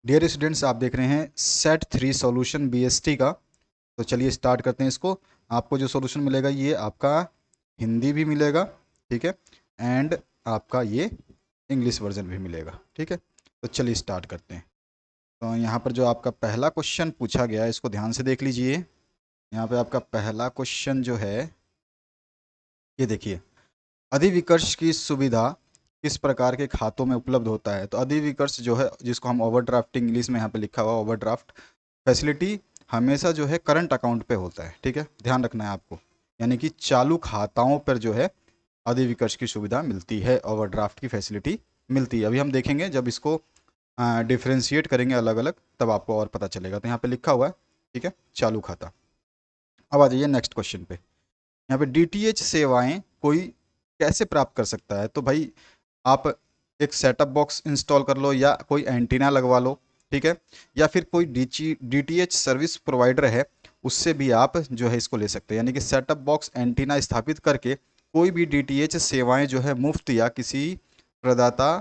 Dear students, आप देख रहे हैं सेट 3 सॉल्यूशन बीएसटी का। तो चलिए स्टार्ट करते हैं इसको। आपको जो सॉल्यूशन मिलेगा ये आपका हिंदी भी मिलेगा, ठीक है, एंड आपका ये इंग्लिश वर्जन भी मिलेगा, ठीक है। तो चलिए स्टार्ट करते हैं। तो यहाँ पर जो आपका पहला क्वेश्चन पूछा गया है इसको ध्यान से देख लीजिए। यहाँ पे आपका पहला क्वेश्चन जो है ये देखिए, अधिविकर्ष की सुविधा किस प्रकार के खातों में उपलब्ध होता है। तो अधिविकर्ष जो है, जिसको हम ओवरड्राफ्ट इंग्लिश में यहाँ पे लिखा हुआ ओवरड्राफ्ट फैसिलिटी, हमेशा जो है करंट अकाउंट पे होता है, ठीक है, ध्यान रखना है आपको। यानी कि चालू खाताओं पर जो है अधिविकर्ष की सुविधा मिलती है, ओवरड्राफ्ट की फैसिलिटी मिलती है। अभी हम देखेंगे जब इसको डिफ्रेंशिएट करेंगे अलग अलग, तब आपको और पता चलेगा। तो यहाँ पे लिखा हुआ है, ठीक है, चालू खाता। अब आ जाइए नेक्स्ट क्वेश्चन पे। यहाँ पे डीटीएच सेवाएं कोई कैसे प्राप्त कर सकता है। तो भाई आप एक सेटअप बॉक्स इंस्टॉल कर लो या कोई एंटीना लगवा लो, ठीक है, या फिर कोई डीटीएच सर्विस प्रोवाइडर है उससे भी आप जो है इसको ले सकते हैं। यानी कि सेटअप बॉक्स एंटीना स्थापित करके कोई भी डीटीएच सेवाएं जो है मुफ्त या किसी प्रदाता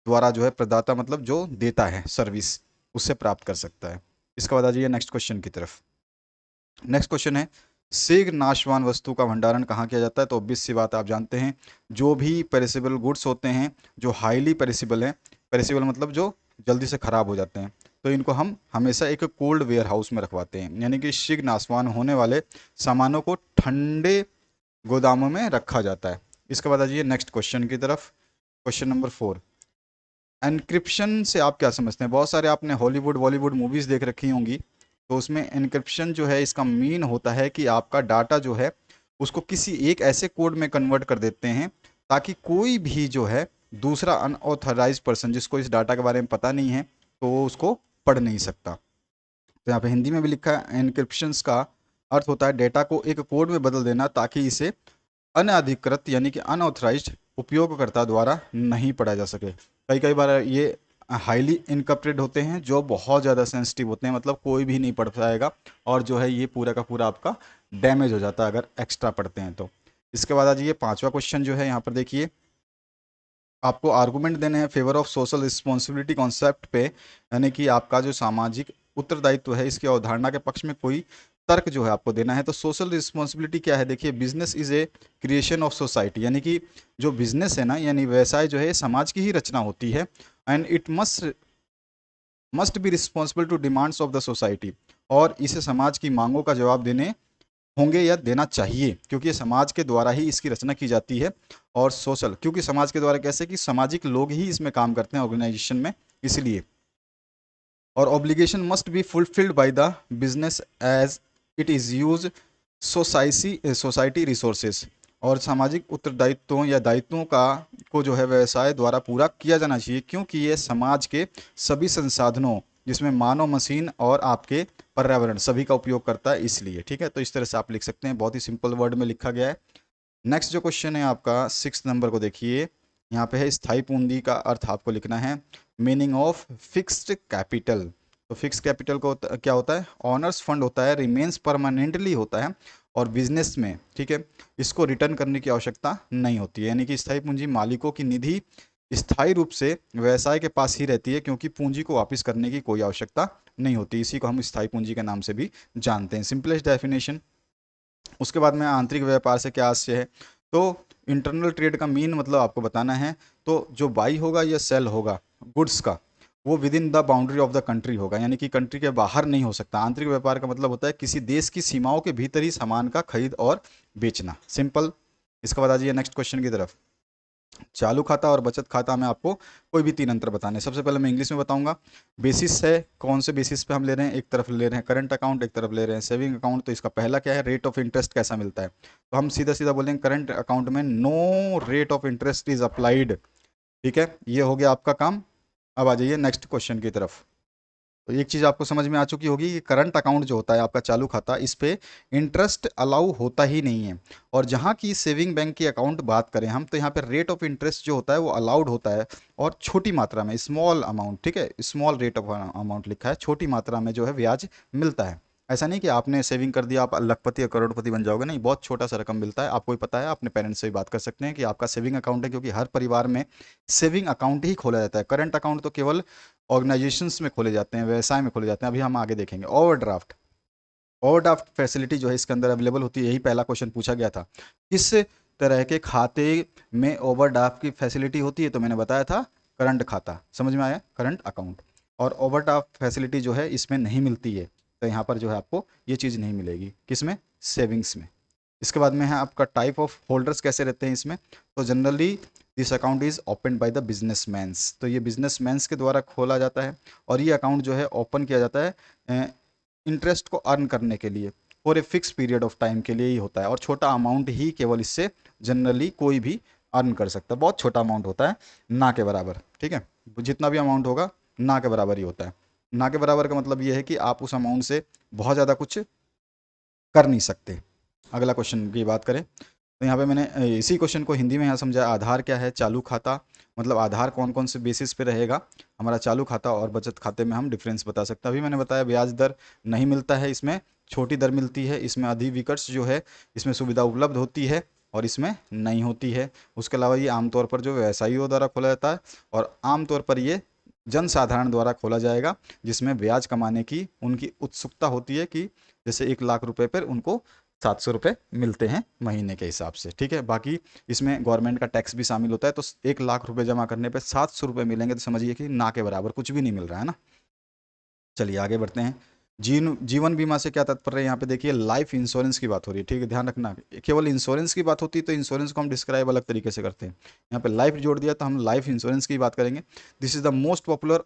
द्वारा, जो है प्रदाता मतलब जो देता है सर्विस, उससे प्राप्त कर सकता है। इसके बाद आ जाइए नेक्स्ट क्वेश्चन की तरफ। नेक्स्ट क्वेश्चन है, शीघ्र नाशवान वस्तु का भंडारण कहाँ किया जाता है। तो ऑब्वियस सी बात है, आप जानते हैं जो भी पेरिसेबल गुड्स होते हैं, जो हाईली पेरिसेबल हैं, पेरिसेबल मतलब जो जल्दी से ख़राब हो जाते हैं, तो इनको हम हमेशा एक कोल्ड वेयर हाउस में रखवाते हैं। यानी कि शीघ्र नाशवान होने वाले सामानों को ठंडे गोदामों में रखा जाता है। इसके बाद आ जाइए नेक्स्ट क्वेश्चन की तरफ। क्वेश्चन नंबर 4, एनक्रिप्शन से आप क्या समझते हैं। बहुत सारे आपने हॉलीवुड बॉलीवुड मूवीज़ देख रखी होंगी, तो उसमें एनक्रिप्शन जो है इसका मीन होता है कि आपका डाटा जो है उसको किसी एक ऐसे कोड में कन्वर्ट कर देते हैं ताकि कोई भी जो है दूसरा अनऑथराइज पर्सन, जिसको इस डाटा के बारे में पता नहीं है, तो वो उसको पढ़ नहीं सकता। तो यहाँ पे हिंदी में भी लिखा है, एनक्रिप्शंस का अर्थ होता है डेटा को एक कोड में बदल देना ताकि इसे अनधिकृत यानी कि अनऑथराइज्ड उपयोगकर्ता द्वारा नहीं पढ़ा जा सके। कई कई बार ये हाईली इनकप्टेड होते हैं, जो बहुत ज़्यादा सेंसिटिव होते हैं, मतलब कोई भी नहीं पढ़ पाएगा, और जो है ये पूरा का पूरा आपका डैमेज हो जाता है अगर एक्स्ट्रा पढ़ते हैं तो। इसके बाद आज ये पांचवा क्वेश्चन जो है यहाँ पर देखिए, आपको आर्गूमेंट देने हैं favour of social responsibility concept पे, यानी कि आपका जो सामाजिक उत्तरदायित्व है इसकी अवधारणा के पक्ष में कोई तर्क जो है आपको देना है। तो सोशल रिस्पॉन्सिबिलिटी क्या है, देखिए, business is a creation of society, यानी कि जो बिजनेस है ना, यानी व्यवसाय जो है समाज की ही रचना होती है, and it must be responsible to demands of the society, और इसे समाज की मांगों का जवाब देने होंगे या देना चाहिए, क्योंकि ये समाज के द्वारा ही इसकी रचना की जाती है। और सोशल, क्योंकि समाज के द्वारा कैसे कि सामाजिक लोग ही इसमें काम करते हैं ऑर्गेनाइजेशन में, इसलिए। और obligation must be fulfilled by the business as it is use society resources, और सामाजिक उत्तरदायित्वों या दायित्वों का को जो है व्यवसाय द्वारा पूरा किया जाना चाहिए, क्योंकि ये समाज के सभी संसाधनों, जिसमें मानव, मशीन और आपके पर्यावरण सभी का उपयोग करता है, इसलिए। ठीक है, तो इस तरह से आप लिख सकते हैं, बहुत ही सिंपल वर्ड में लिखा गया है। नेक्स्ट जो क्वेश्चन है आपका 6 नंबर को देखिए, यहाँ पे है स्थायी पूंजी का अर्थ आपको लिखना है, मीनिंग ऑफ फिक्स्ड कैपिटल। तो फिक्स कैपिटल को क्या होता है, ऑनर्स फंड होता है, रिमेन्स परमानेंटली होता है, और बिजनेस में, ठीक है, इसको रिटर्न करने की आवश्यकता नहीं होती है। यानी कि स्थायी पूंजी मालिकों की निधि स्थायी रूप से व्यवसाय के पास ही रहती है, क्योंकि पूंजी को वापस करने की कोई आवश्यकता नहीं होती। इसी को हम स्थायी पूंजी के नाम से भी जानते हैं, सिंपलेस्ट डेफिनेशन। उसके बाद में आंतरिक व्यापार से क्या आशय है। तो इंटरनल ट्रेड का मीन मतलब आपको बताना है। तो जो बाई होगा या सेल होगा गुड्स का, वो with in the boundary of the country होगा, यानी कि कंट्री के बाहर नहीं हो सकता। आंतरिक व्यापार का मतलब होता है किसी देश की सीमाओं के भीतर ही सामान का खरीद और बेचना, सिंपल। इसके बाद आ जाइए नेक्स्ट क्वेश्चन की तरफ। चालू खाता और बचत खाता में आपको कोई भी 3 अंतर बताने हैं। सबसे पहले मैं इंग्लिश में बताऊंगा। बेसिस है, कौन से बेसिस पे हम ले रहे हैं, एक तरफ ले रहे हैं करंट अकाउंट, एक तरफ ले रहे हैं सेविंग अकाउंट। तो इसका पहला क्या है, रेट ऑफ इंटरेस्ट कैसा मिलता है। तो हम सीधा सीधा बोलेंगे करंट अकाउंट में no rate of interest is applied, ठीक है, ये हो गया आपका काम। अब आ जाइए नेक्स्ट क्वेश्चन की तरफ। तो एक चीज़ आपको समझ में आ चुकी होगी कि करंट अकाउंट जो होता है आपका चालू खाता, इस पे इंटरेस्ट अलाउ होता ही नहीं है। और जहाँ की सेविंग बैंक की अकाउंट बात करें हम, तो यहाँ पे रेट ऑफ इंटरेस्ट जो होता है वो अलाउड होता है, और छोटी मात्रा में, स्मॉल अमाउंट, ठीक है, स्मॉल रेट ऑफ अमाउंट लिखा है, छोटी मात्रा में जो है ब्याज मिलता है। ऐसा नहीं कि आपने सेविंग कर दिया आप लखपति या करोड़पति बन जाओगे, नहीं, बहुत छोटा सा रकम मिलता है। आपको ही पता है, अपने पेरेंट्स से भी बात कर सकते हैं कि आपका सेविंग अकाउंट है, क्योंकि हर परिवार में सेविंग अकाउंट ही खोला जाता है। करंट अकाउंट तो केवल ऑर्गेनाइजेशंस में खोले जाते हैं, व्यवसाय में खोले जाते हैं। अभी हम आगे देखेंगे। ओवरड्राफ्ट, ओवरड्राफ्ट फैसिलिटी जो है इसके अंदर अवेलेबल होती है। यही पहला क्वेश्चन पूछा गया था, किस तरह के खाते में ओवरड्राफ्ट की फैसिलिटी होती है, तो मैंने बताया था करंट खाता, समझ में आया, करंट अकाउंट। और ओवरड्राफ्ट फैसिलिटी जो है इसमें नहीं मिलती है, तो यहाँ पर जो है आपको ये चीज़ नहीं मिलेगी, किसमें, सेविंग्स में। इसके बाद में है आपका टाइप ऑफ होल्डर्स कैसे रहते हैं इसमें, तो generally this account is open by the businessman's, तो ये बिजनेसमैन्स के द्वारा खोला जाता है। और ये अकाउंट जो है ओपन किया जाता है इंटरेस्ट को अर्न करने के लिए, for a fix period of time के लिए ही होता है। और छोटा अमाउंट ही केवल इससे जनरली कोई भी अर्न कर सकता है, बहुत छोटा अमाउंट होता है, ना के बराबर, ठीक है। जितना भी अमाउंट होगा ना के बराबर ही होता है। ना के बराबर का मतलब ये है कि आप उस अमाउंट से बहुत ज़्यादा कुछ कर नहीं सकते। अगला क्वेश्चन की बात करें, तो यहाँ पे मैंने इसी क्वेश्चन को हिंदी में यहाँ समझाया। आधार क्या है, चालू खाता, मतलब आधार कौन कौन से बेसिस पे रहेगा, हमारा चालू खाता और बचत खाते में हम डिफरेंस बता सकते हैं। अभी मैंने बताया ब्याज दर नहीं मिलता है, इसमें छोटी दर मिलती है, इसमें अधिविकर्ष जो है इसमें सुविधा उपलब्ध होती है और इसमें नहीं होती है। उसके अलावा ये आमतौर पर जो व्यवसायियों द्वारा खोला जाता है और आमतौर पर ये जनसाधारण द्वारा खोला जाएगा, जिसमें ब्याज कमाने की उनकी उत्सुकता होती है कि जैसे 1 लाख रुपए पर उनको 700 रुपये मिलते हैं महीने के हिसाब से, ठीक है। बाकी इसमें गवर्नमेंट का टैक्स भी शामिल होता है, तो 1 लाख रुपए जमा करने पे 700 रुपये मिलेंगे, तो समझिए कि ना के बराबर कुछ भी नहीं मिल रहा है ना। चलिए आगे बढ़ते हैं। जीवन बीमा से क्या तात्पर्य है, यहाँ पे देखिए लाइफ इंश्योरेंस की बात हो रही है, ठीक है, ध्यान रखना। केवल इंश्योरेंस की बात होती है तो इंश्योरेंस को हम डिस्क्राइब अलग तरीके से करते हैं, यहाँ पे लाइफ जोड़ दिया तो हम लाइफ इंश्योरेंस की बात करेंगे। This is the most popular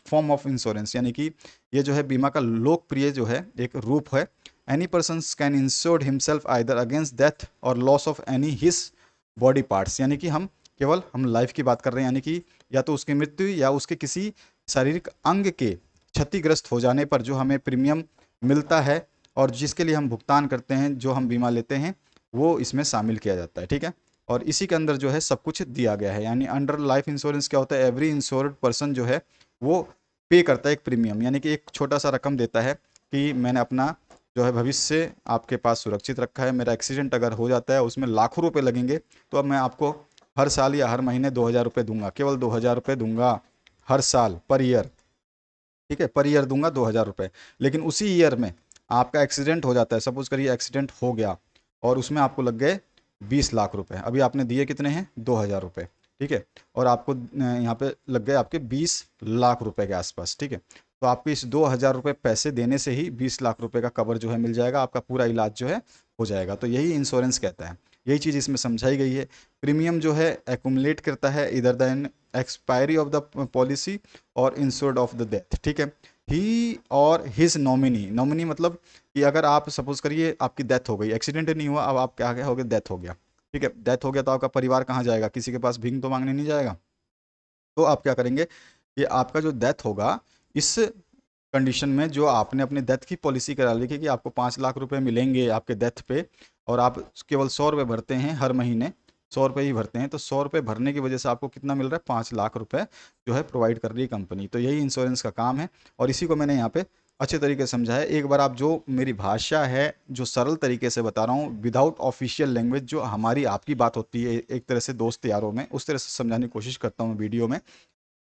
form of insurance, यानी कि ये जो है बीमा का लोकप्रिय जो है एक रूप है। Any person can insured himself either against death और loss of any his body parts, यानी कि हम लाइफ की बात कर रहे हैं, यानी कि या तो उसकी मृत्यु या उसके किसी शारीरिक अंग के क्षतिग्रस्त हो जाने पर जो हमें प्रीमियम मिलता है और जिसके लिए हम भुगतान करते हैं, जो हम बीमा लेते हैं, वो इसमें शामिल किया जाता है, ठीक है। और इसी के अंदर जो है सब कुछ दिया गया है, यानी अंडर लाइफ इंश्योरेंस क्या होता है, एवरी इंश्योर्ड पर्सन जो है वो पे करता है एक प्रीमियम, यानी कि एक छोटा सा रकम देता है कि मैंने अपना जो है भविष्य आपके पास सुरक्षित रखा है। मेरा एक्सीडेंट अगर हो जाता है उसमें लाखों रुपए लगेंगे, तो अब मैं आपको हर साल या हर महीने 2,000 रुपये दूंगा, केवल 2,000 रुपये दूंगा हर साल, पर ईयर, ठीक है, पर ईयर दूंगा 2,000 रुपये। लेकिन उसी ईयर में आपका एक्सीडेंट हो जाता है, सपोज करिए एक्सीडेंट हो गया और उसमें आपको लग गए 20 लाख रुपए, अभी आपने दिए कितने हैं, 2,000 रुपये, ठीक है। और आपको यहाँ पे लग गए आपके 20 लाख रुपए के आसपास, ठीक है। तो आपके इस 2,000 रुपये पैसे देने से ही 20 लाख रुपए का कवर जो है मिल जाएगा, आपका पूरा इलाज जो है हो जाएगा। तो यही इंश्योरेंस कहता है, यही चीज़ इसमें समझाई गई है। प्रीमियम जो है एक्यूमुलेट करता है इधर the expiry of the policy और इंश्योर्ड ऑफ द डेथ, ठीक है। ही और हिज नॉमिनी, नॉमिनी मतलब कि अगर आप सपोज करिए आपकी डेथ हो गई, एक्सीडेंट नहीं हुआ, अब आप क्या हो गए, डेथ हो गया, ठीक है। डेथ हो गया तो आपका परिवार कहाँ जाएगा, किसी के पास भीख तो मांगने नहीं जाएगा। तो आप क्या करेंगे कि आपका जो डेथ होगा, इस कंडीशन में जो आपने अपनी डेथ की पॉलिसी करा ली कि आपको 5 लाख रुपए मिलेंगे आपके डेथ पे, और आप केवल 100 रुपये भरते हैं हर महीने, 100 रुपये ही भरते हैं, तो 100 रुपये भरने की वजह से आपको कितना मिल रहा है, 5 लाख रुपए जो है प्रोवाइड कर रही है कंपनी। तो यही इंश्योरेंस का काम है, और इसी को मैंने यहाँ पे अच्छे तरीके से समझा है। एक बार आप जो मेरी भाषा है जो सरल तरीके से बता रहा हूँ, विदाउट ऑफिशियल लैंग्वेज, जो हमारी आपकी बात होती है एक तरह से दोस्त यारों में, उस तरह से समझाने की कोशिश करता हूँ वीडियो में,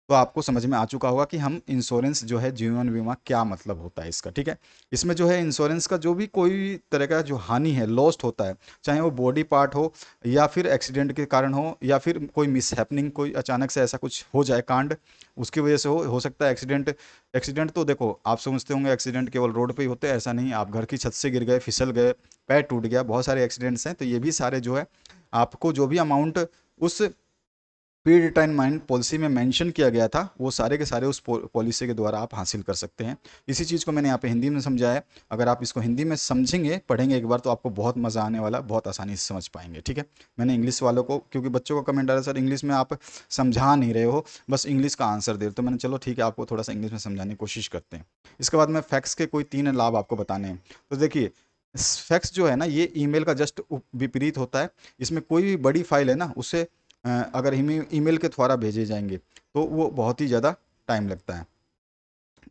तो आपको समझ में आ चुका होगा कि हम इंश्योरेंस जो है जीवन बीमा क्या मतलब होता है इसका, ठीक है। इसमें जो है इंश्योरेंस का जो भी कोई तरह का जो हानि है, लॉस्ट होता है, चाहे वो बॉडी पार्ट हो या फिर एक्सीडेंट के कारण हो या फिर कोई मिसहैपनिंग, कोई अचानक से ऐसा कुछ हो जाए कांड, उसकी वजह से हो सकता है एक्सीडेंट। एक्सीडेंट तो देखो आप समझते होंगे एक्सीडेंट केवल रोड पे ही होते हैं, ऐसा नहीं, आप घर की छत से गिर गए, फिसल गए, पैर टूट गया, बहुत सारे एक्सीडेंट्स हैं। तो ये भी सारे जो है आपको जो भी अमाउंट उस प्री डिटरमाइंड पॉलिसी में मेंशन किया गया था, वो सारे के सारे उस पॉलिसी के द्वारा आप हासिल कर सकते हैं। इसी चीज़ को मैंने यहाँ पे हिंदी में समझाया है। अगर आप इसको हिंदी में समझेंगे, पढ़ेंगे एक बार, तो आपको बहुत मज़ा आने वाला, बहुत आसानी से समझ पाएंगे, ठीक है। मैंने इंग्लिश वालों को, क्योंकि बच्चों का कमेंट आ रहा है सर इंग्लिश में आप समझा नहीं रहे हो, बस इंग्लिश का आंसर दे रहे हो, तो मैंने चलो ठीक है आपको थोड़ा सा इंग्लिश में समझाने की कोशिश करते हैं। इसके बाद में फैक्स के कोई 3 लाभ आपको बताने हैं। तो देखिए फैक्स जो है ना, ये ईमेल का जस्ट विपरीत होता है। इसमें कोई भी बड़ी फाइल है ना, उसे अगर ईमेल के द्वारा भेजे जाएंगे तो वो बहुत ही ज़्यादा टाइम लगता है,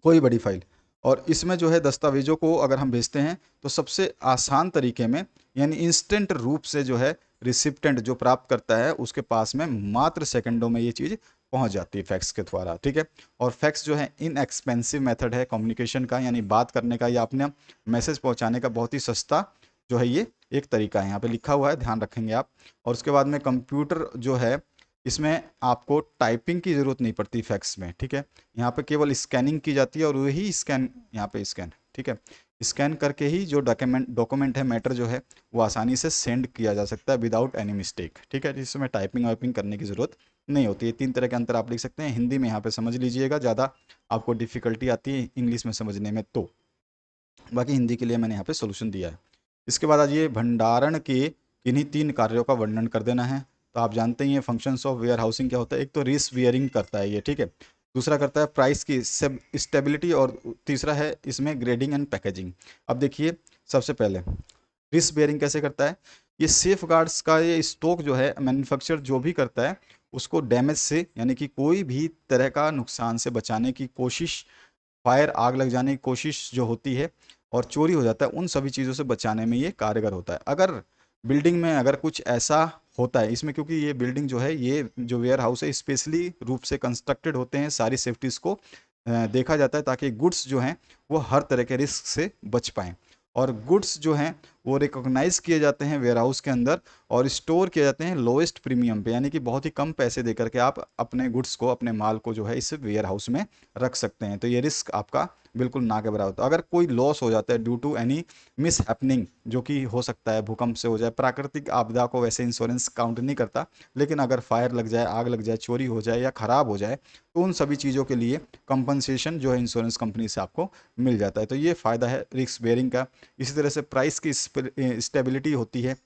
कोई बड़ी फाइल। और इसमें जो है दस्तावेज़ों को अगर हम भेजते हैं तो सबसे आसान तरीके में, यानी इंस्टेंट रूप से जो है रिसिप्टेंट जो प्राप्त करता है उसके पास में मात्र सेकंडों में ये चीज़ पहुंच जाती है फैक्स के द्वारा, ठीक है। और फैक्स जो है इनएक्सपेंसिव मेथड है कम्युनिकेशन का, यानी बात करने का या अपने मैसेज पहुंचाने का बहुत ही सस्ता जो है ये एक तरीका है। यहाँ पे लिखा हुआ है, ध्यान रखेंगे आप। और उसके बाद में कंप्यूटर जो है, इसमें आपको टाइपिंग की ज़रूरत नहीं पड़ती फैक्स में, ठीक है। यहाँ पे केवल स्कैनिंग की जाती है और वही स्कैन, यहाँ पे स्कैन, ठीक है, स्कैन करके ही जो डॉक्यूमेंट है, मैटर जो है, वो आसानी से सेंड किया जा सकता है विदाउट एनी मिस्टेक, ठीक है। इसमें टाइपिंग वाइपिंग करने की ज़रूरत नहीं होती है। 3 तरह के अंतर आप लिख सकते हैं। हिंदी में यहाँ पे समझ लीजिएगा, ज़्यादा आपको डिफ़िकल्टी आती है इंग्लिश में समझने में, तो बाकी हिंदी के लिए मैंने यहाँ पे सोल्यूशन दिया है। इसके बाद आज ये भंडारण के इन्हीं 3 कार्यों का वर्णन कर देना है। तो आप जानते ही हैं फंक्शंस ऑफ वेयर हाउसिंग क्या होता है। एक तो रिस्क बियरिंग करता है ये, ठीक है। दूसरा करता है प्राइस की स्टेबिलिटी, और तीसरा है इसमें ग्रेडिंग एंड पैकेजिंग। अब देखिए, सबसे पहले रिस्क बेयरिंग कैसे करता है। ये सेफ गार्ड्स का ये स्टॉक जो है मैन्युफैक्चर जो भी करता है उसको डैमेज से, यानी कि कोई भी तरह का नुकसान से बचाने की कोशिश, फायर आग लग जाने की कोशिश जो होती है और चोरी हो जाता है, उन सभी चीज़ों से बचाने में ये कारगर होता है। अगर बिल्डिंग में अगर कुछ ऐसा होता है इसमें, क्योंकि ये बिल्डिंग जो है, ये जो वेयर हाउस है स्पेशली रूप से कंस्ट्रक्टेड होते हैं, सारी सेफ्टीज़ को देखा जाता है ताकि गुड्स जो हैं वो हर तरह के रिस्क से बच पाएँ। और गुड्स जो हैं वो रिकॉग्नाइज किए जाते हैं वेयर हाउस के अंदर और स्टोर किए जाते हैं लोएस्ट प्रीमियम पे, यानी कि बहुत ही कम पैसे देकर के आप अपने गुड्स को, अपने माल को जो है इस वेयर हाउस में रख सकते हैं। तो ये रिस्क आपका बिल्कुल ना के बराबर होता है। अगर कोई लॉस हो जाता है due to any mishappening, जो कि हो सकता है भूकंप से हो जाए, प्राकृतिक आपदा को वैसे इंश्योरेंस काउंट नहीं करता, लेकिन अगर फायर लग जाए, आग लग जाए, चोरी हो जाए या ख़राब हो जाए, तो उन सभी चीज़ों के लिए कंपनसेशन जो है इंश्योरेंस कंपनी से आपको मिल जाता है। तो ये फ़ायदा है रिस्क बेयरिंग का। इसी तरह से प्राइस की स्टेबिलिटी होती है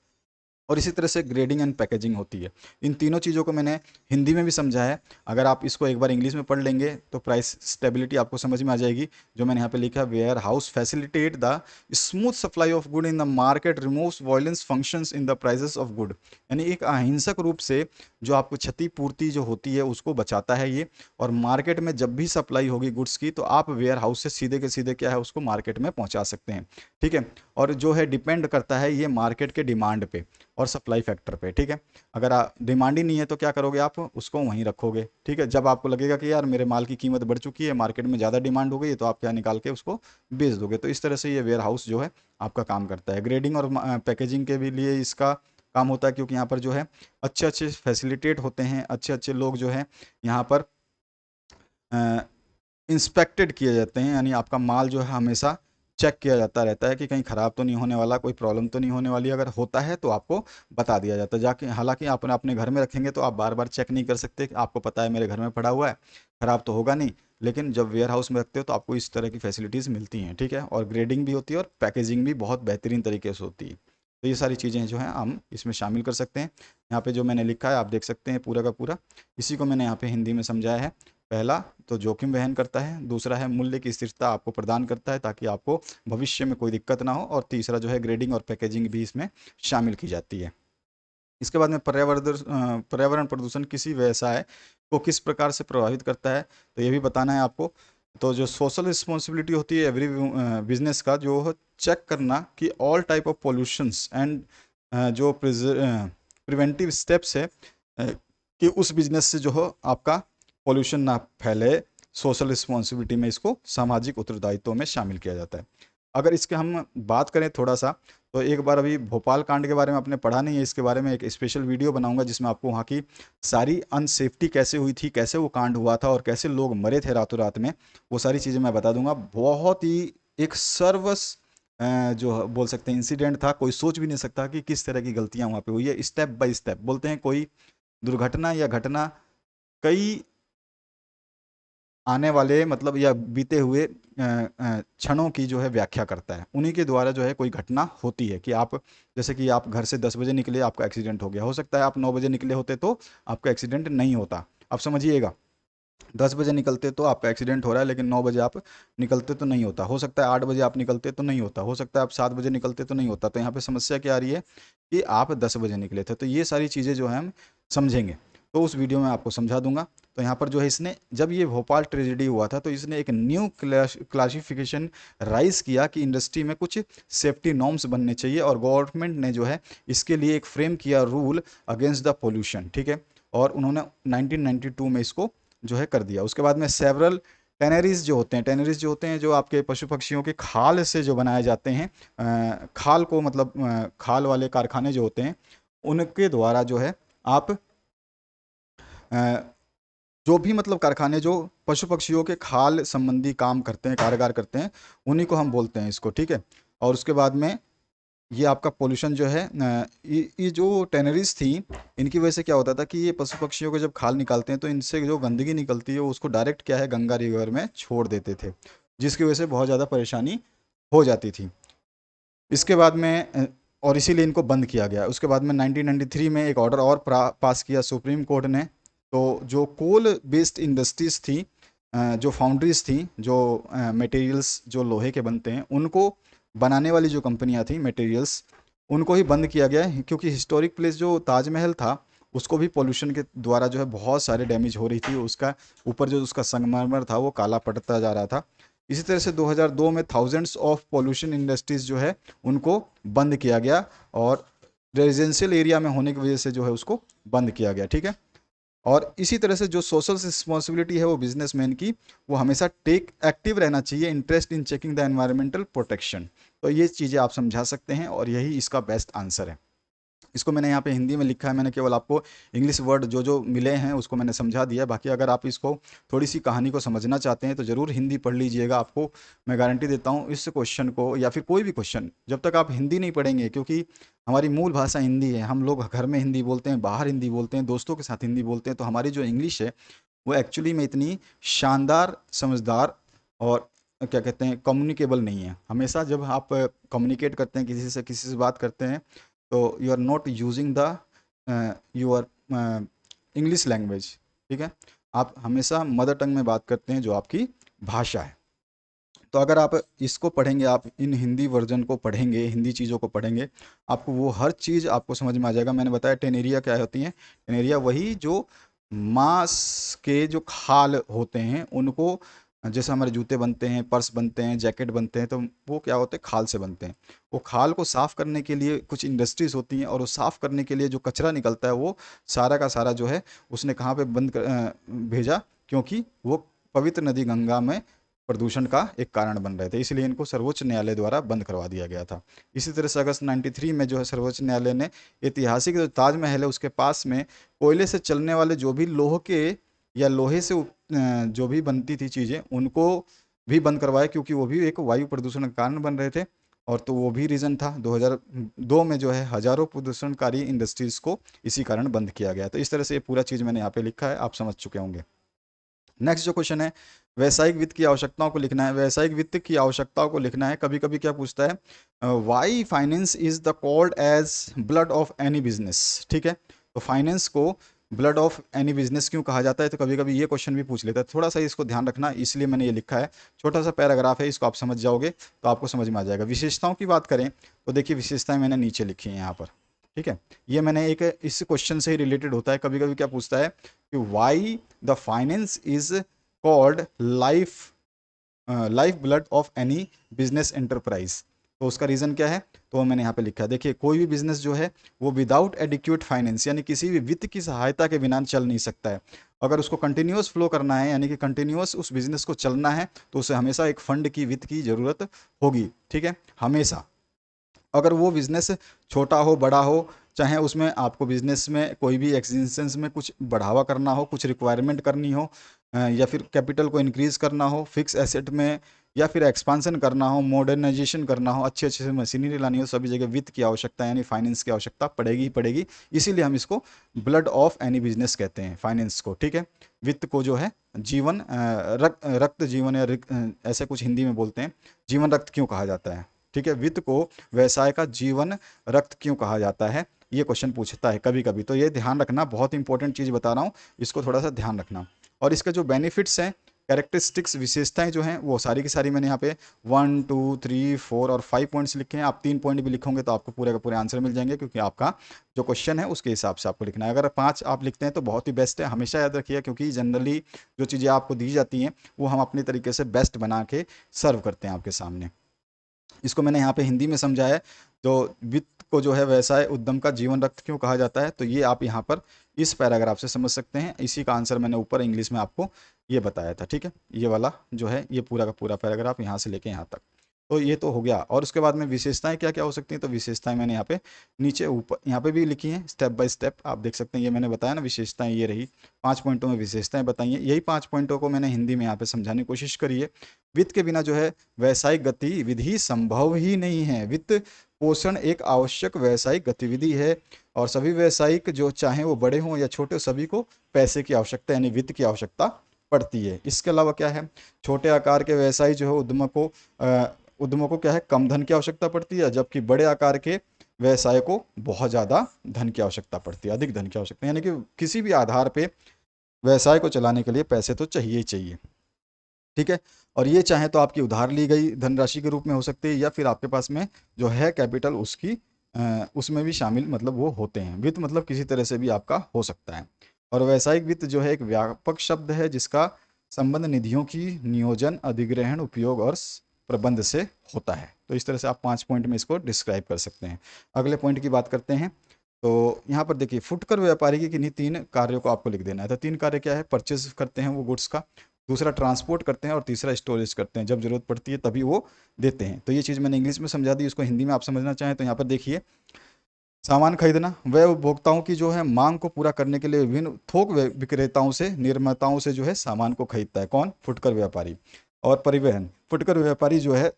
और इसी तरह से ग्रेडिंग एंड पैकेजिंग होती है। इन तीनों चीज़ों को मैंने हिंदी में भी समझा है। अगर आप इसको एक बार इंग्लिश में पढ़ लेंगे तो प्राइस स्टेबिलिटी आपको समझ में आ जाएगी। जो मैंने यहाँ पे लिखा है, warehouse facilitate the smooth supply of good in the market, removes violence functions in the prices of good, यानी एक अहिंसक रूप से जो आपको क्षतिपूर्ति जो होती है उसको बचाता है ये। और मार्केट में जब भी सप्लाई होगी गुड्स की तो आप वेयर हाउस से सीधे के सीधे क्या है उसको मार्केट में पहुँचा सकते हैं, ठीक है। और जो है डिपेंड करता है ये मार्केट के डिमांड पे और सप्लाई फैक्टर पे, ठीक है। अगर डिमांड ही नहीं है तो क्या करोगे, आप उसको वहीं रखोगे, ठीक है। जब आपको लगेगा कि यार मेरे माल की कीमत बढ़ चुकी है, मार्केट में ज़्यादा डिमांड हो गई है, तो आप क्या निकाल के उसको बेच दोगे। तो इस तरह से ये वेयर हाउस जो है आपका काम करता है। ग्रेडिंग और पैकेजिंग के भी लिए इसका काम होता है, क्योंकि यहाँ पर जो है अच्छे अच्छे फैसिलिटेट होते हैं, अच्छे अच्छे लोग जो हैं यहाँ पर इंस्पेक्टेड किए जाते हैं, यानी आपका माल जो है हमेशा चेक किया जाता रहता है कि कहीं ख़राब तो नहीं होने वाला, कोई प्रॉब्लम तो नहीं होने वाली। अगर होता है तो आपको बता दिया जाता है जाके। हालांकि आप अपने घर में रखेंगे तो आप बार बार चेक नहीं कर सकते, आपको पता है मेरे घर में पड़ा हुआ है, ख़राब तो होगा नहीं। लेकिन जब वेयर हाउस में रखते हो तो आपको इस तरह की फैसिलिटीज़ मिलती हैं, ठीक है। और ग्रेडिंग भी होती है और पैकेजिंग भी बहुत बेहतरीन तरीके से होती है। तो ये सारी चीज़ें जो हैं हम इसमें शामिल कर सकते हैं। यहाँ पे जो मैंने लिखा है आप देख सकते हैं पूरा का पूरा, इसी को मैंने यहाँ पे हिंदी में समझाया है। पहला तो जोखिम वहन करता है, दूसरा है मूल्य की स्थिरता आपको प्रदान करता है ताकि आपको भविष्य में कोई दिक्कत ना हो, और तीसरा जो है ग्रेडिंग और पैकेजिंग भी इसमें शामिल की जाती है। इसके बाद में पर्यावरण प्रदूषण किसी व्यवसाय को किस प्रकार से प्रभावित करता है, तो ये भी बताना है आपको। तो जो सोशल रिस्पॉन्सिबिलिटी होती है एवरी बिजनेस का, जो चेक करना कि all type of pollutions and जो प्रिवेंटिव स्टेप्स है कि उस बिजनेस से जो हो आपका पॉल्यूशन ना फैले, सोशल रिस्पॉन्सिबिलिटी में इसको सामाजिक उत्तरदायित्व में शामिल किया जाता है। अगर इसके हम बात करें थोड़ा सा, तो एक बार अभी भोपाल कांड के बारे में आपने पढ़ा नहीं है, इसके बारे में एक स्पेशल वीडियो बनाऊंगा जिसमें आपको वहाँ की सारी अनसेफ्टी कैसे हुई थी, कैसे वो कांड हुआ था और कैसे लोग मरे थे रातों रात में, वो सारी चीज़ें मैं बता दूंगा। बहुत ही एक सर्वस जो बोल सकते हैं इंसिडेंट था, कोई सोच भी नहीं सकता कि किस तरह की गलतियां वहाँ पे हुई है। स्टेप बाय स्टेप बोलते हैं, कोई दुर्घटना या घटना कई आने वाले मतलब या बीते हुए क्षणों की जो है व्याख्या करता है। उन्हीं के द्वारा जो है कोई घटना होती है कि आप, जैसे कि आप घर से 10 बजे निकले, आपका एक्सीडेंट हो गया, हो सकता है आप 9 बजे निकले होते तो आपका एक्सीडेंट नहीं होता। आप समझिएगा, 10 बजे निकलते तो आपका एक्सीडेंट हो रहा है, लेकिन 9 बजे आप निकलते तो नहीं होता। हो सकता है 8 बजे आप निकलते तो नहीं होता, हो सकता है आप 7 बजे निकलते तो नहीं होता। तो यहाँ पे समस्या क्या आ रही है कि आप 10 बजे निकले थे। तो ये सारी चीज़ें जो है हम समझेंगे, तो उस वीडियो में आपको समझा दूंगा। तो यहाँ पर जो है इसने, जब ये भोपाल ट्रेजेडी हुआ था तो इसने एक न्यू क्लासिफिकेशन राइज किया कि इंडस्ट्री में कुछ सेफ्टी नॉर्म्स बनने चाहिए, और गवर्नमेंट ने जो है इसके लिए एक फ्रेम किया रूल अगेंस्ट द पोल्यूशन, ठीक है। और उन्होंने 1992 में इसको जो है कर दिया। उसके बाद में सेवरल टेनरीज जो होते हैं, टेनरीज जो होते हैं जो आपके पशु पक्षियों के खाल से जो बनाए जाते हैं, खाल को मतलब खाल वाले कारखाने जो होते हैं उनके द्वारा जो है आप जो भी मतलब कारखाने जो पशु पक्षियों के खाल संबंधी काम करते हैं, कारोबार करते हैं, उन्हीं को हम बोलते हैं इसको, ठीक है। और उसके बाद में ये आपका पोल्यूशन जो है ये जो टैनरीज थी, इनकी वजह से क्या होता था कि ये पशु पक्षियों को जब खाल निकालते हैं तो इनसे जो गंदगी निकलती है उसको डायरेक्ट क्या है गंगा रिवर में छोड़ देते थे, जिसकी वजह से बहुत ज़्यादा परेशानी हो जाती थी। इसके बाद में और इसीलिए इनको बंद किया गया। उसके बाद में 1993 में एक ऑर्डर और पास किया सुप्रीम कोर्ट ने। तो जो कोल बेस्ड इंडस्ट्रीज थी, जो फाउंड्रीज थी, जो मटेरियल्स जो लोहे के बनते हैं उनको बनाने वाली जो कंपनियां थी मटेरियल्स, उनको ही बंद किया गया है, क्योंकि हिस्टोरिक प्लेस जो ताजमहल था उसको भी पोल्यूशन के द्वारा जो है बहुत सारे डैमेज हो रही थी। उसका ऊपर जो उसका संगमरमर था वो काला पड़ता जा रहा था। इसी तरह से 2002 में थाउजेंड्स ऑफ पोल्यूशन इंडस्ट्रीज जो है उनको बंद किया गया, और रेजिडेंशियल एरिया में होने की वजह से जो है उसको बंद किया गया, ठीक है। और इसी तरह से जो सोशल रिस्पॉन्सिबिलिटी है वो बिजनेसमैन की, वो हमेशा टेक एक्टिव रहना चाहिए, interest in checking the environmental protection. तो ये चीज़ें आप समझा सकते हैं और यही इसका बेस्ट आंसर है। इसको मैंने यहाँ पे हिंदी में लिखा है, मैंने केवल आपको इंग्लिश वर्ड जो जो मिले हैं उसको मैंने समझा दिया। बाकी अगर आप इसको थोड़ी सी कहानी को समझना चाहते हैं तो ज़रूर हिंदी पढ़ लीजिएगा। आपको मैं गारंटी देता हूँ इस क्वेश्चन को या फिर कोई भी क्वेश्चन जब तक आप हिंदी नहीं पढ़ेंगे, क्योंकि हमारी मूल भाषा हिंदी है, हम लोग घर में हिंदी बोलते हैं, बाहर हिंदी बोलते हैं, दोस्तों के साथ हिंदी बोलते हैं, तो हमारी जो इंग्लिश है वो एक्चुअली में इतनी शानदार, समझदार और क्या कहते हैं कम्युनिकेबल नहीं है। हमेशा जब आप कम्युनिकेट करते हैं किसी से बात करते हैं तो you are not using the your English language, ठीक है। आप हमेशा मदर टंग में बात करते हैं जो आपकी भाषा है। तो अगर आप इसको पढ़ेंगे, आप इन हिंदी वर्जन को पढ़ेंगे, हिंदी चीज़ों को पढ़ेंगे, आपको वो हर चीज़ आपको समझ में आ जाएगा। मैंने बताया टेनेरिया क्या होती हैं, टेनेरिया वही जो मांस के जो खाल होते हैं उनको, जैसे हमारे जूते बनते हैं, पर्स बनते हैं, जैकेट बनते हैं, तो वो क्या होते हैं खाल से बनते हैं। वो खाल को साफ़ करने के लिए कुछ इंडस्ट्रीज़ होती हैं, और वो साफ़ करने के लिए जो कचरा निकलता है वो सारा का सारा जो है उसने कहाँ पे भेजा, क्योंकि वो पवित्र नदी गंगा में प्रदूषण का एक कारण बन रहे थे, इसलिए इनको सर्वोच्च न्यायालय द्वारा बंद करवा दिया गया था। इसी तरह से अगस्त 93 में जो है सर्वोच्च न्यायालय ने ऐतिहासिक जो ताजमहल है उसके पास में कोयले से चलने वाले जो भी लोह के या लोहे से जो भी बनती थी चीज़ें उनको भी बंद करवाया, क्योंकि वो भी एक वायु प्रदूषण का कारण बन रहे थे। और तो वो भी रीज़न था 2002 में जो है हजारों प्रदूषणकारी इंडस्ट्रीज़ को इसी कारण बंद किया गया। तो इस तरह से ये पूरा चीज़ मैंने यहाँ पे लिखा है, आप समझ चुके होंगे। नेक्स्ट जो क्वेश्चन है, व्यावसायिक वित्त की आवश्यकताओं को लिखना है। व्यावसायिक वित्त की आवश्यकताओं को लिखना है। कभी कभी क्या पूछता है, why finance is the called as blood of any business, ठीक है। तो फाइनेंस को ब्लड ऑफ एनी बिजनेस क्यों कहा जाता है, तो कभी कभी ये क्वेश्चन भी पूछ लेता है। थोड़ा सा इसको ध्यान रखना, इसलिए मैंने ये लिखा है। छोटा सा पैराग्राफ है, इसको आप समझ जाओगे तो आपको समझ में आ जाएगा। विशेषताओं की बात करें तो देखिए विशेषताएं मैंने नीचे लिखी हैं यहाँ पर, ठीक है। ये मैंने एक इस क्वेश्चन से ही रिलेटेड होता है। कभी कभी क्या पूछता है कि why the finance is called life blood of any business enterprise, तो उसका रीज़न क्या है, तो मैंने यहाँ पे लिखा है। देखिए कोई भी बिजनेस जो है वो विदाउट एडिक्वेट फाइनेंस यानी किसी भी वित्त की सहायता के बिना चल नहीं सकता है। अगर उसको कंटिन्यूअस फ्लो करना है यानी कि कंटिन्यूअस उस बिजनेस को चलना है तो उसे हमेशा एक फंड की, वित्त की ज़रूरत होगी, ठीक है, हमेशा। अगर वो बिज़नेस छोटा हो बड़ा हो, चाहे उसमें आपको बिज़नेस में कोई भी एक्सटेंशन में कुछ बढ़ावा करना हो, कुछ रिक्वायरमेंट करनी हो, या फिर कैपिटल को इंक्रीज़ करना हो फिक्स एसेट में, या फिर एक्सपांसन करना हो, मॉडर्नाइजेशन करना हो, अच्छी अच्छी से मशीनरी लानी हो, सभी जगह वित्त की आवश्यकता यानी फाइनेंस की आवश्यकता पड़ेगी ही पड़ेगी। इसीलिए हम इसको ब्लड ऑफ एनी बिजनेस कहते हैं, फाइनेंस को, ठीक है। वित्त को जो है जीवन रक्त जीवन या ऐसे कुछ हिंदी में बोलते हैं, जीवन रक्त क्यों कहा जाता है, ठीक है। वित्त को व्यवसाय का जीवन रक्त क्यों कहा जाता है, ये क्वेश्चन पूछता है कभी कभी। तो ये ध्यान रखना, बहुत इंपॉर्टेंट चीज़ बता रहा हूँ, इसको थोड़ा सा ध्यान रखना। और इसके जो बेनिफिट्स हैं कैरेक्टरिस्टिक्स विशेषताएं जो हैं वो सारी की सारी मैंने यहाँ पे 1 2 3 4 और 5 पॉइंट्स लिखे हैं। आप 3 पॉइंट भी लिखोगे तो आपको पूरे का पूरे आंसर मिल जाएंगे, क्योंकि आपका जो क्वेश्चन है उसके हिसाब से आपको लिखना है। अगर 5 आप लिखते हैं तो बहुत ही बेस्ट है, हमेशा याद रखिए, क्योंकि जनरली जो चीज़ें आपको दी जाती हैं वो हम अपने तरीके से बेस्ट बना के सर्व करते हैं आपके सामने। इसको मैंने यहाँ पे हिंदी में समझाया है। तो वित्त को जो है व्यवसाय उद्यम का जीवन रक्त क्यों कहा जाता है, तो ये आप यहाँ पर इस पैराग्राफ से समझ सकते हैं। इसी का आंसर मैंने ऊपर इंग्लिश में आपको ये बताया था, ठीक है। ये वाला जो है ये पूरा का पूरा पैराग्राफ यहाँ से लेके यहाँ तक। तो ये तो हो गया। और उसके बाद में विशेषताएं क्या क्या हो सकती हैं, तो विशेषताएं मैंने यहाँ पे नीचे ऊपर यहाँ पे भी लिखी हैं, स्टेप बाय स्टेप आप देख सकते हैं। ये मैंने बताया ना, विशेषताएं ये रही, 5 पॉइंटों में विशेषताएं बताई हैं। यही 5 पॉइंटों को मैंने हिंदी में यहाँ पे समझाने की कोशिश करी है। वित्त के बिना जो है व्यावसायिक गतिविधि संभव ही नहीं है। वित्त पोषण एक आवश्यक व्यावसायिक गतिविधि है, और सभी व्यावसायिक जो चाहे वो बड़े हों या छोटे, सभी को पैसे की आवश्यकता यानी वित्त की आवश्यकता पड़ती है। इसके अलावा क्या है, छोटे आकार के व्यवसायी जो है उद्यमों को क्या है, कम धन की आवश्यकता पड़ती है, जबकि बड़े आकार के व्यवसाय को बहुत ज़्यादा धन की आवश्यकता पड़ती है, अधिक धन की आवश्यकता, यानी कि किसी भी आधार पे व्यवसाय को चलाने के लिए पैसे तो चाहिए ही चाहिए, ठीक है। और ये चाहे तो आपकी उधार ली गई धनराशि के रूप में हो सकती है, या फिर आपके पास में जो है कैपिटल उसकी उसमें भी शामिल मतलब वो होते हैं। वित्त मतलब किसी तरह से भी आपका हो सकता है। और व्यावसायिक वित्त जो है एक व्यापक शब्द है जिसका संबंध निधियों की नियोजन, अधिग्रहण, उपयोग और प्रबंध से होता है। तो इस तरह से आप 5 पॉइंट में इसको डिस्क्राइब कर सकते हैं। अगले पॉइंट की बात करते हैं। तो यहाँ पर देखिए, फुटकर व्यापारी की किन्हीं 3 कार्यों को आपको लिख देना है। तो 3 कार्य क्या है, परचेज करते हैं वो गुड्स का, दूसरा ट्रांसपोर्ट करते हैं, और तीसरा स्टोरेज करते हैं, जब जरूरत पड़ती है तभी वो देते हैं। तो ये चीज़ मैंने इंग्लिश में समझा दी, उसको हिंदी में आप समझना चाहें तो यहाँ पर देखिए, सामान खरीदना वह उपभोक्ताओं की जो है मांग को पूरा करने के लिए विभिन्न थोक विक्रेताओं से, निर्माताओं से जो है सामान को खरीदता है। कौन, फुटकर व्यापारी। और परिवहन, फुटकर व्यापारी जो है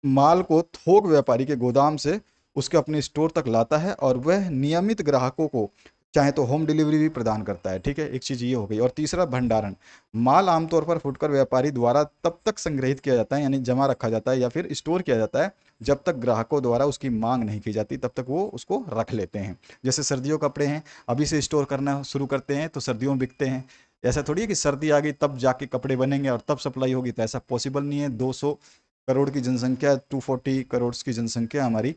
माल को थोक व्यापारी के गोदाम से उसके अपने स्टोर तक लाता है, और वह नियमित ग्राहकों को चाहे तो होम डिलीवरी भी प्रदान करता है, ठीक है। एक चीज़ ये हो गई। और तीसरा भंडारण, माल आमतौर पर फुटकर व्यापारी द्वारा तब तक संग्रहित किया जाता है, यानी जमा रखा जाता है या फिर स्टोर किया जाता है, जब तक ग्राहकों द्वारा उसकी मांग नहीं की जाती, तब तक वो उसको रख लेते हैं। जैसे सर्दियों कपड़े हैं, अभी से स्टोर करना शुरू करते हैं तो सर्दियों में बिकते हैं। ऐसा थोड़ी है कि सर्दी आ गई तब जाके कपड़े बनेंगे और तब सप्लाई होगी, तो ऐसा पॉसिबल नहीं है। 200 करोड़ की जनसंख्या, 240 करोड़ की जनसंख्या हमारी,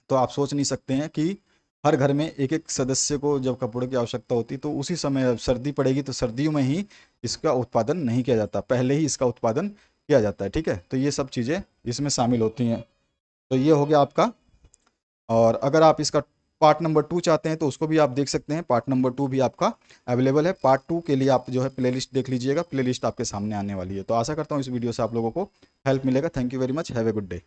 तो आप सोच नहीं सकते हैं कि हर घर में एक एक सदस्य को जब कपड़ों की आवश्यकता होती तो उसी समय अब सर्दी पड़ेगी तो सर्दियों में ही इसका उत्पादन नहीं किया जाता, पहले ही इसका उत्पादन किया जाता है, ठीक है। तो ये सब चीज़ें इसमें शामिल होती हैं। तो ये हो गया आपका। और अगर आप इसका पार्ट नंबर 2 चाहते हैं तो उसको भी आप देख सकते हैं, पार्ट नंबर 2 भी आपका अवेलेबल है। पार्ट 2 के लिए आप जो है प्लेलिस्ट देख लीजिएगा, प्लेलिस्ट आपके सामने आने वाली है। तो आशा करता हूँ इस वीडियो से आप लोगों को हेल्प मिलेगा। Thank you very much, have a good day.